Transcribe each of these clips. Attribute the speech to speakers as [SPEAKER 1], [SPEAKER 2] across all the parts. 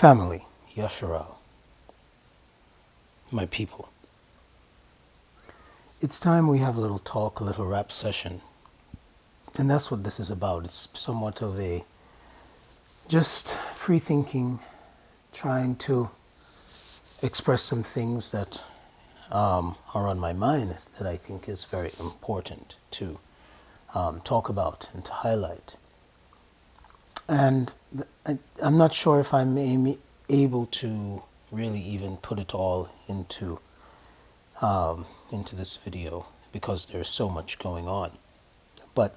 [SPEAKER 1] Family, Yasharal, my people. It's time we have a little talk, a little rap session. And that's what this is about. It's somewhat of a just free thinking, trying to express some things that are on my mind that I think is very important to talk about and to highlight. And I'm not sure if I'm able to really even put it all into this video because there's so much going on. But,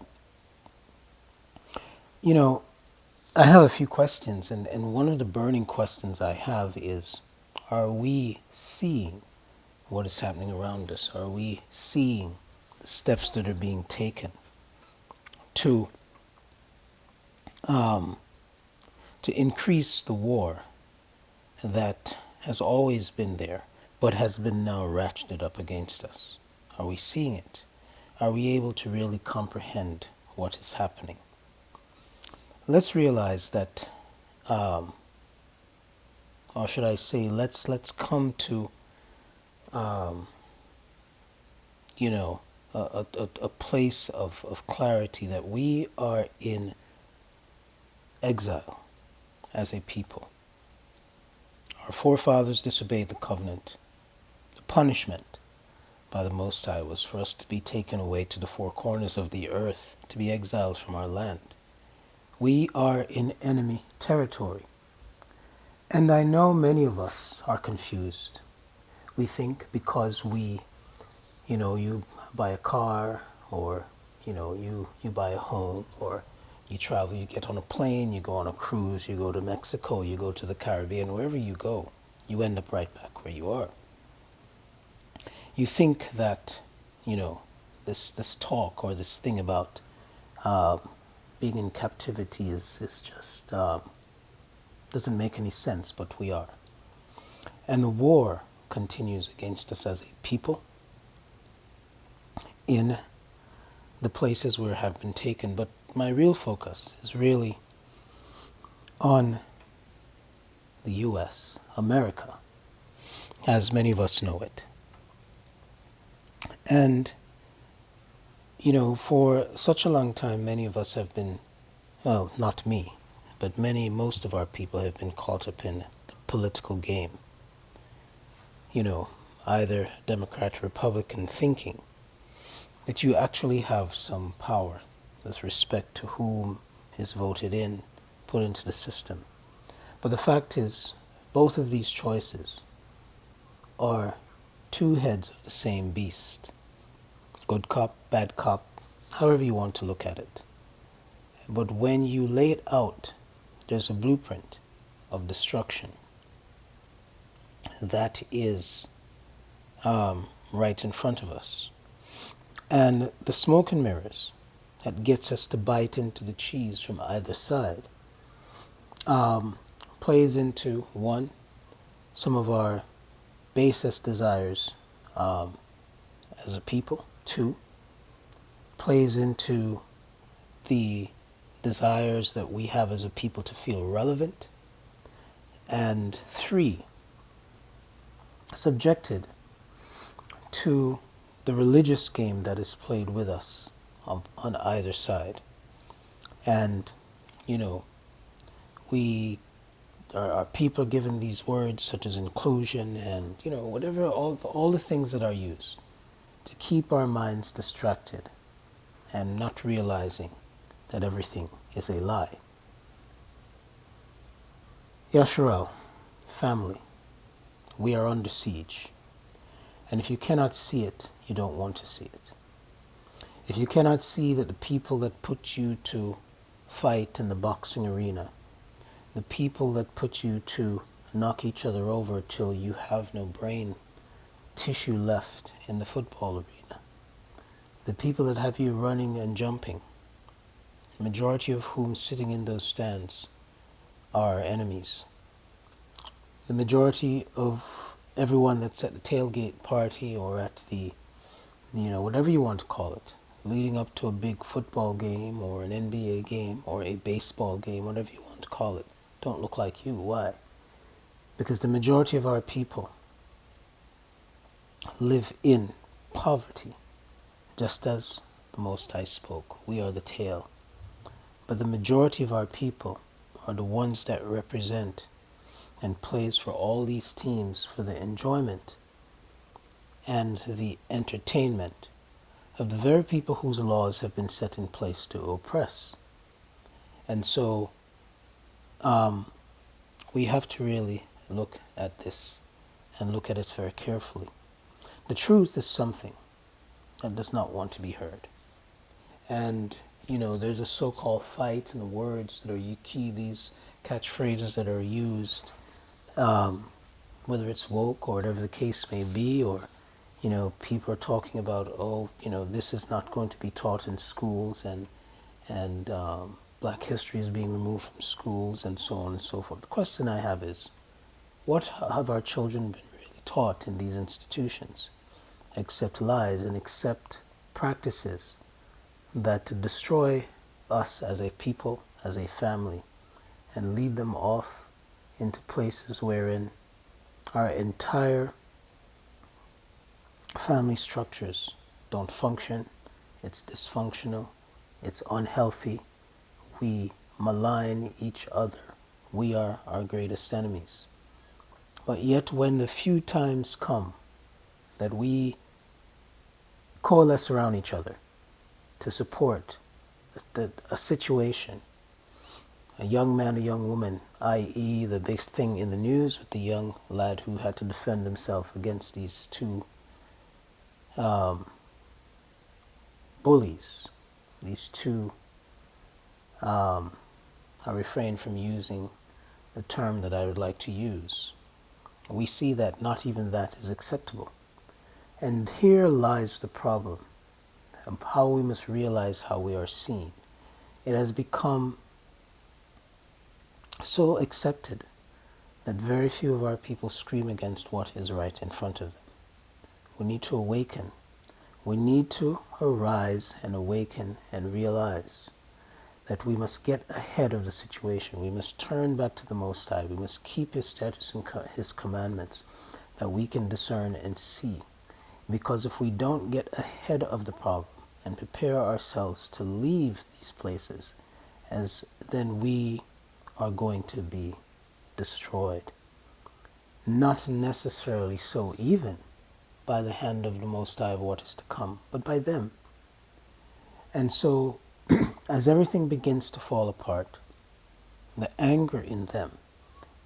[SPEAKER 1] I have a few questions, and one of the burning questions I have is, are we seeing what is happening around us? Are we seeing the steps that are being taken to increase the war that has always been there, but has been now ratcheted up against us? Are we seeing it? Are we able to really comprehend what is happening? Let's realize that, or should I say, let's come to, a place of clarity that we are in exile as a people. Our forefathers disobeyed the covenant. The punishment by the Most High was for us to be taken away to the four corners of the earth, to be exiled from our land. We are in enemy territory. And I know many of us are confused. We think because you buy a car, or, you buy a home, or you travel, you get on a plane, you go on a cruise, you go to Mexico, you go to the Caribbean, wherever you go, you end up right back where you are. You think that, this talk or this thing about being in captivity is just doesn't make any sense, but we are. And the war continues against us as a people in the places where have been taken. But my real focus is really on the U.S., America, as many of us know it. And, for such a long time, many of us have been, well, not me, but most of our people have been caught up in the political game. Either Democrat, Republican, thinking that you actually have some power with respect to whom is voted in, put into the system. But the fact is, both of these choices are two heads of the same beast. Good cop, bad cop, however you want to look at it. But when you lay it out, there's a blueprint of destruction that is right in front of us. And the smoke and mirrors that gets us to bite into the cheese from either side plays into, one, some of our basest desires as a people. Two, plays into the desires that we have as a people to feel relevant. And three, subjected to the religious game that is played with us on either side. And, our people are given these words such as inclusion and, whatever, all the things that are used to keep our minds distracted and not realizing that everything is a lie. Yasharal, family, we are under siege. And if you cannot see it, you don't want to see it. If you cannot see that the people that put you to fight in the boxing arena, the people that put you to knock each other over till you have no brain tissue left in the football arena, the people that have you running and jumping, the majority of whom sitting in those stands are enemies. The majority of everyone that's at the tailgate party or at the, whatever you want to call it, leading up to a big football game or an NBA game or a baseball game, whatever you want to call it, don't look like you. Why? Because the majority of our people live in poverty, just as the Most High spoke. We are the tail. But the majority of our people are the ones that represent and plays for all these teams for the enjoyment and the entertainment of the very people whose laws have been set in place to oppress. And so we have to really look at this and look at it very carefully. The truth is something that does not want to be heard. And, there's a so-called fight in the words that are key, these catchphrases that are used, whether it's woke or whatever the case may be, or, people are talking about, this is not going to be taught in schools, and black history is being removed from schools, and so on and so forth. The question I have is, what have our children been really taught in these institutions? Except lies and except practices that destroy us as a people, as a family, and lead them off into places wherein our entire family structures don't function. It's dysfunctional. It's unhealthy. We malign each other. We are our greatest enemies. But yet when the few times come that we coalesce around each other to support a situation, a young man, a young woman, i.e. the big thing in the news with the young lad who had to defend himself against these two bullies, these two, I refrain from using the term that I would like to use. We see that not even that is acceptable. And here lies the problem of how we must realize how we are seen. It has become so accepted that very few of our people scream against what is right in front of them. We need to awaken. We need to arise and awaken and realize that we must get ahead of the situation. We must turn back to the Most High. We must keep His statutes and His commandments that we can discern and see. Because if we don't get ahead of the problem and prepare ourselves to leave these places, then we are going to be destroyed. Not necessarily so even by the hand of the Most High of what is to come, but by them. And so, as everything begins to fall apart, the anger in them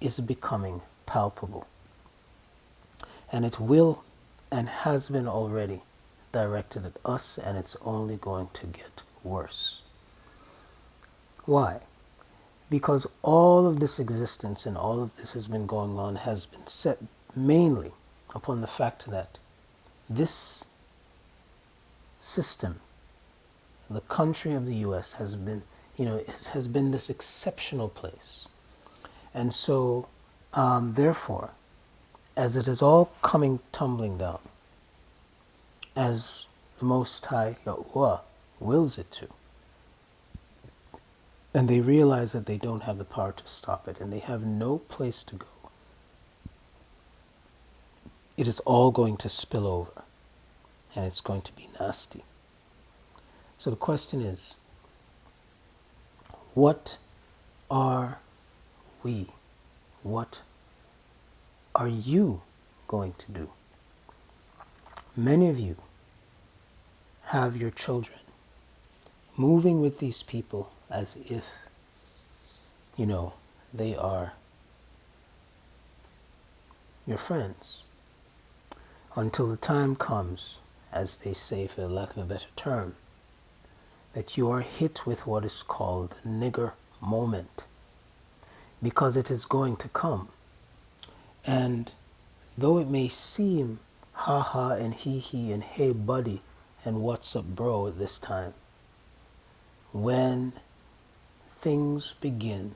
[SPEAKER 1] is becoming palpable. And it will and has been already directed at us, and it's only going to get worse. Why? Because all of this existence and all of this has been going on has been set mainly upon the fact that this system, the country of the U.S. has been, has been this exceptional place. And so, therefore, as it is all coming tumbling down, as the Most High Yahuwah wills it to, and they realize that they don't have the power to stop it, and they have no place to go, it is all going to spill over, and it's going to be nasty. So the question is, what are we? What are you going to do? Many of you have your children moving with these people as if, they are your friends. Until the time comes, as they say, for lack of a better term, that you are hit with what is called the nigger moment. Because it is going to come. And though it may seem ha-ha and hee-hee and hey buddy and what's up bro at this time, when things begin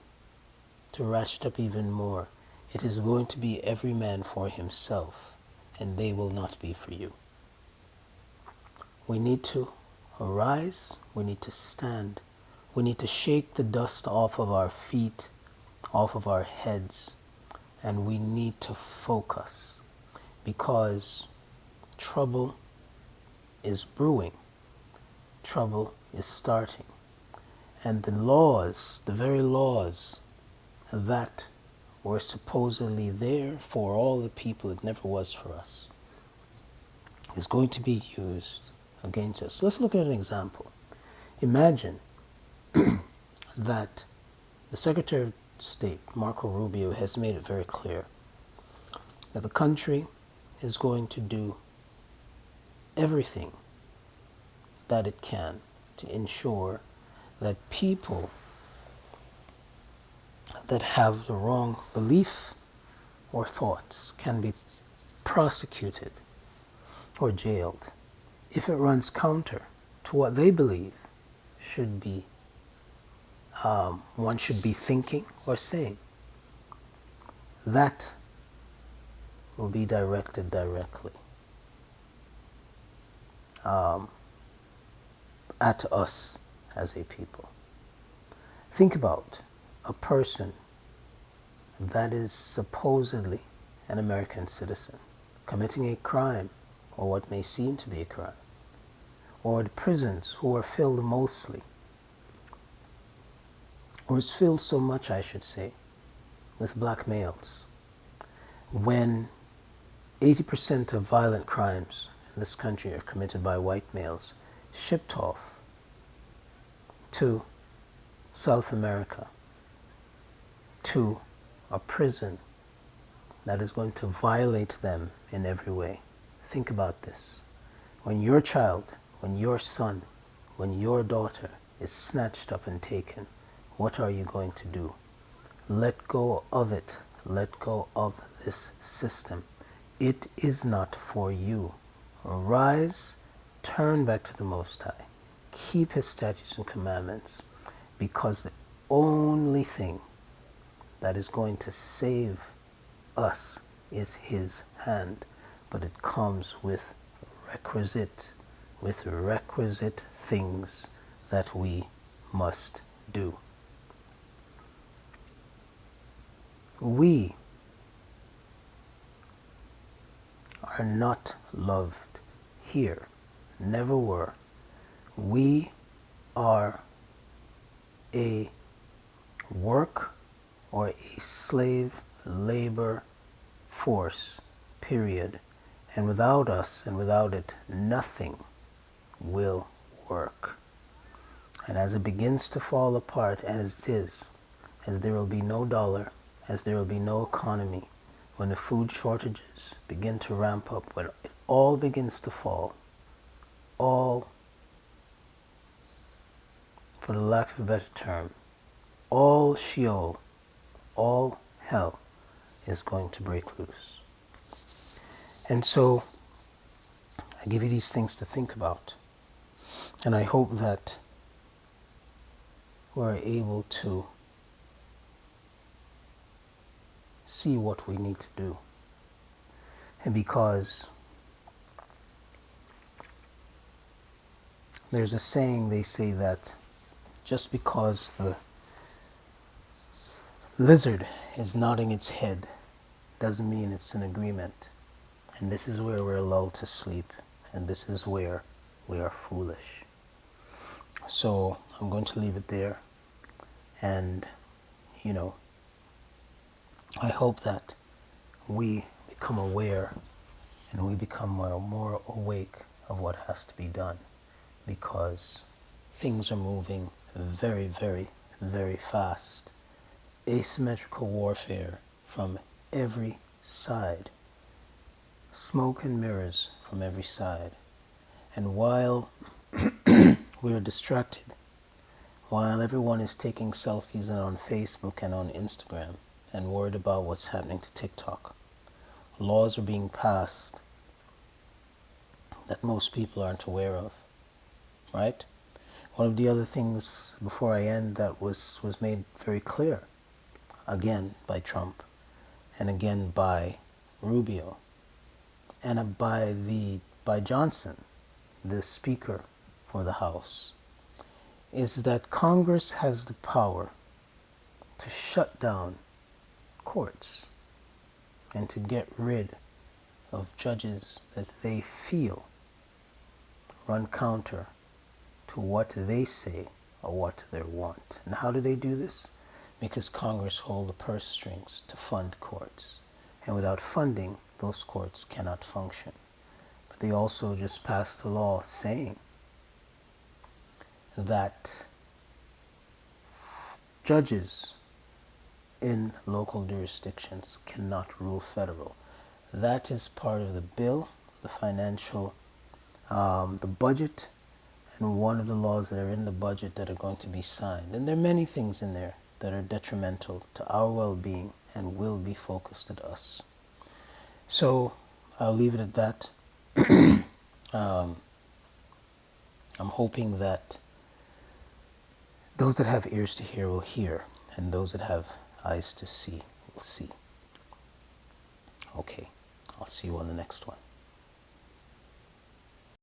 [SPEAKER 1] to ratchet up even more, it is going to be every man for himself, and they will not be for you. We need to arise, we need to stand, we need to shake the dust off of our feet, off of our heads, and we need to focus, because trouble is brewing, trouble is starting, and the laws, the very laws that were supposedly there for all the people, it never was for us, is going to be used against us. Let's look at an example. Imagine that the Secretary of State, Marco Rubio, has made it very clear that the country is going to do everything that it can to ensure that people that have the wrong belief or thoughts can be prosecuted or jailed if it runs counter to what they believe should be, one should be thinking or saying. That will be directed directly at us as a people. Think about a person that is supposedly an American citizen committing a crime, or what may seem to be a crime, or the prisons who are filled mostly, or is filled so much, I should say, with black males, when 80% of violent crimes in this country are committed by white males, shipped off to South America, to a prison that is going to violate them in every way. Think about this. When your child, when your son, when your daughter is snatched up and taken, what are you going to do? Let go of it. Let go of this system. It is not for you. Arise, turn back to the Most High. Keep His statutes and commandments, because the only thing that is going to save us is His hand. But it comes with requisite things that we must do. We are not loved here, never were. We are a work or a slave labor force, period. And without us and without it, nothing will work. And as it begins to fall apart, as it is, as there will be no dollar, as there will be no economy, when the food shortages begin to ramp up, when it all begins to fall, all, for the lack of a better term, all Sheol, all hell is going to break loose. And so I give you these things to think about. And I hope that we're able to see what we need to do. And because there's a saying, they say that just because the lizard is nodding its head doesn't mean it's in agreement. And this is where we're lulled to sleep, and this is where we are foolish. So I'm going to leave it there. And, I hope that we become aware and we become more awake of what has to be done, because things are moving very, very, very fast. Asymmetrical warfare from every side. Smoke and mirrors from every side. And while we are distracted, while everyone is taking selfies and on Facebook and on Instagram and worried about what's happening to TikTok, laws are being passed that most people aren't aware of, right? One of the other things, before I end, that was made very clear, again by Trump, and again by Rubio, and by Johnson, the Speaker for the House, is that Congress has the power to shut down courts, and to get rid of judges that they feel run counter to what they say or what they want. And how do they do this? Because Congress hold the purse strings to fund courts. And without funding, those courts cannot function. But they also just passed a law saying that judges in local jurisdictions cannot rule federal. That is part of the bill, the financial, the budget, and one of the laws that are in the budget that are going to be signed. And there are many things in there that are detrimental to our well-being and will be focused at us. So I'll leave it at that. I'm hoping that those that have ears to hear will hear, and those that have eyes to see will see. Okay, I'll see you on the next one.